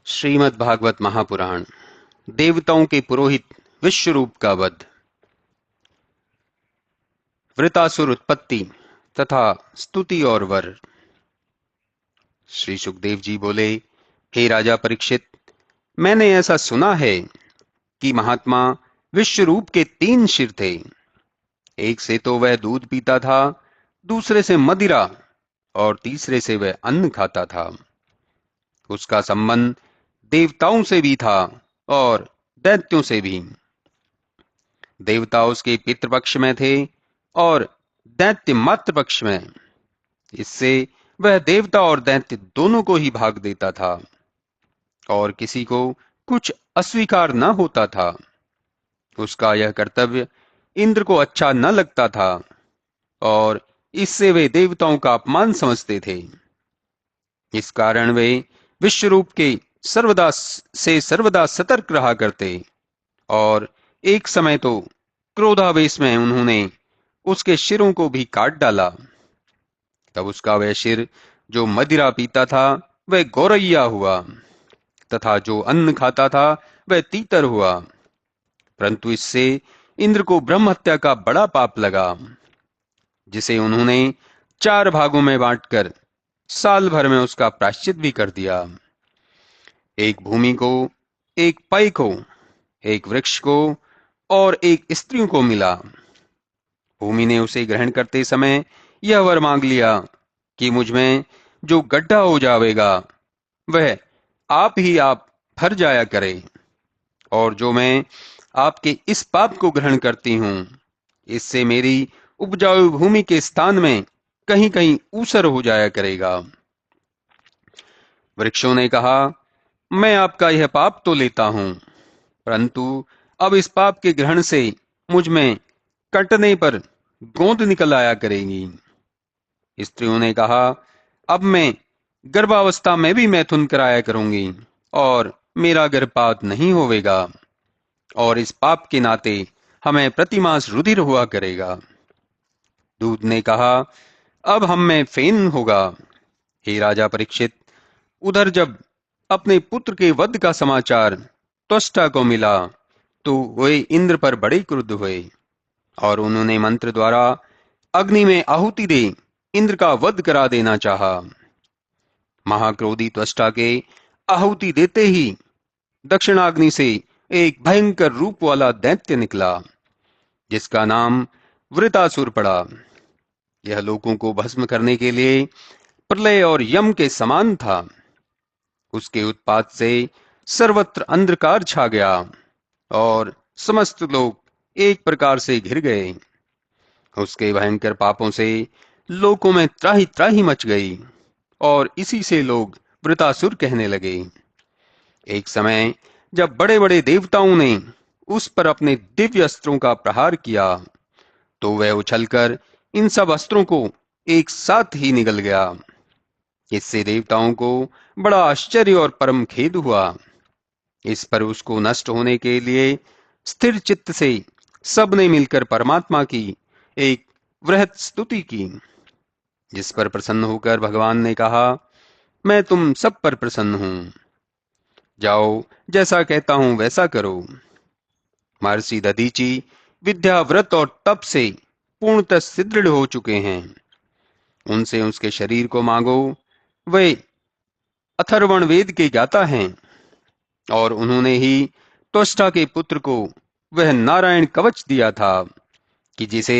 श्रीमद् भागवत महापुराण देवताओं के पुरोहित विश्वरूप का वध। वृतासुर उत्पत्ति तथा स्तुति और वर। श्री सुखदेव जी बोले, हे राजा परीक्षित, मैंने ऐसा सुना है कि महात्मा विश्वरूप के 3 सिर थे। एक से तो वह दूध पीता था, दूसरे से मदिरा और तीसरे से वह अन्न खाता था। उसका संबंध देवताओं से भी था और दैत्यों से भी। देवता उसके पितृपक्ष में थे और दैत्य मातृपक्ष में। इससे वह देवता और दैत्य दोनों को ही भाग देता था और किसी को कुछ अस्वीकार न होता था। उसका यह कर्तव्य इंद्र को अच्छा न लगता था और इससे वे देवताओं का अपमान समझते थे। इस कारण वे विश्वरूप के सर्वदा सतर्क रहा करते और एक समय तो क्रोधावेश में उन्होंने उसके शिरों को भी काट डाला। तब उसका वह सिर जो मदिरा पीता था वह गौरैया हुआ तथा जो अन्न खाता था वह तीतर हुआ। परंतु इससे इंद्र को ब्रह्म हत्या का बड़ा पाप लगा, जिसे उन्होंने 4 भागों में बांटकर साल भर में उसका प्रायश्चित भी कर दिया। एक भूमि को, एक पय को, एक वृक्ष को और एक स्त्रियों को मिला। भूमि ने उसे ग्रहण करते समय यह वर मांग लिया कि मुझ में जो गड्ढा हो जाएगा वह आप ही आप भर जाया करे, और जो मैं आपके इस पाप को ग्रहण करती हूं, इससे मेरी उपजाऊ भूमि के स्थान में कहीं कहीं ऊसर हो जाया करेगा। वृक्षों ने कहा, मैं आपका यह पाप तो लेता हूं, परंतु अब इस पाप के ग्रहण से मुझ में कटने पर गोंद निकल आया करेगी। स्त्रियों ने कहा, अब मैं गर्भावस्था में भी मैथुन कराया करूंगी और मेरा गर्भपात नहीं होवेगा, और इस पाप के नाते हमें प्रतिमास रुधिर हुआ करेगा। दूध ने कहा, अब हम में फेन होगा। हे राजा परीक्षित, उधर जब अपने पुत्र के वध का समाचार त्वष्टा को मिला तो वे इंद्र पर बड़े क्रुद्ध हुए और उन्होंने मंत्र द्वारा अग्नि में आहुति दे इंद्र का वध करा देना चाहा। महाक्रोधी त्वष्टा के आहुति देते ही दक्षिणाग्नि से एक भयंकर रूप वाला दैत्य निकला, जिसका नाम वृतासुर पड़ा। यह लोगों को भस्म करने के लिए प्रलय और यम के समान था। उसके उत्पात से सर्वत्र अंधकार छा गया और समस्त लोग एक प्रकार से घिर गए। उसके भयंकर पापों से लोगों में त्राही त्राही मच गई और इसी से लोग वृतासुर कहने लगे। एक समय जब बड़े बड़े देवताओं ने उस पर अपने दिव्य अस्त्रों का प्रहार किया तो वह उछलकर इन सब अस्त्रों को एक साथ ही निगल गया। इससे देवताओं को बड़ा आश्चर्य और परम खेद हुआ। इस पर उसको नष्ट होने के लिए स्थिर चित्त से सबने मिलकर परमात्मा की एक वृहत स्तुति की, जिस पर प्रसन्न होकर भगवान ने कहा, मैं तुम सब पर प्रसन्न हूं। जाओ, जैसा कहता हूं वैसा करो। महर्षि दधीचि विद्या, व्रत और तप से पूर्णतः सुदृढ़ हो चुके हैं। उनसे उसके शरीर को मांगो। वे अथर्वण वेद के ज्ञाता हैं और उन्होंने ही त्वष्टा के पुत्र को वह नारायण कवच दिया था कि जिसे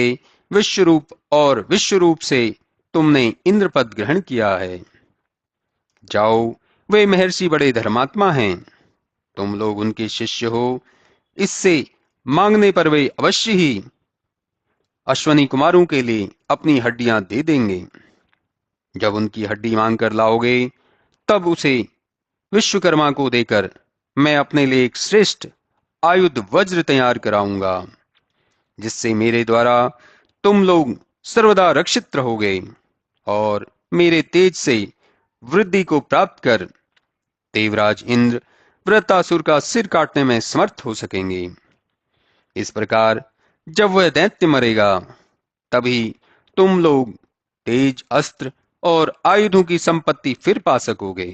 विश्वरूप और विश्वरूप से तुमने इंद्रपद ग्रहण किया है। जाओ, वे महर्षि बड़े धर्मात्मा हैं, तुम लोग उनके शिष्य हो। इससे मांगने पर वे अवश्य ही अश्वनी कुमारों के लिए अपनी हड्डियां दे देंगे। जब उनकी हड्डी मांग कर लाओगे तब उसे विश्वकर्मा को देकर मैं अपने लिए एक श्रेष्ठ आयुध वज्र तैयार कराऊंगा, जिससे मेरे द्वारा तुम लोग सर्वदा रक्षित रहोगे और मेरे तेज से वृद्धि को प्राप्त कर देवराज इंद्र वृत्रासुर का सिर काटने में समर्थ हो सकेंगे। इस प्रकार जब वह दैत्य मरेगा तभी तुम लोग तेज, अस्त्र और आयुधों की संपत्ति फिर पा सकोगे।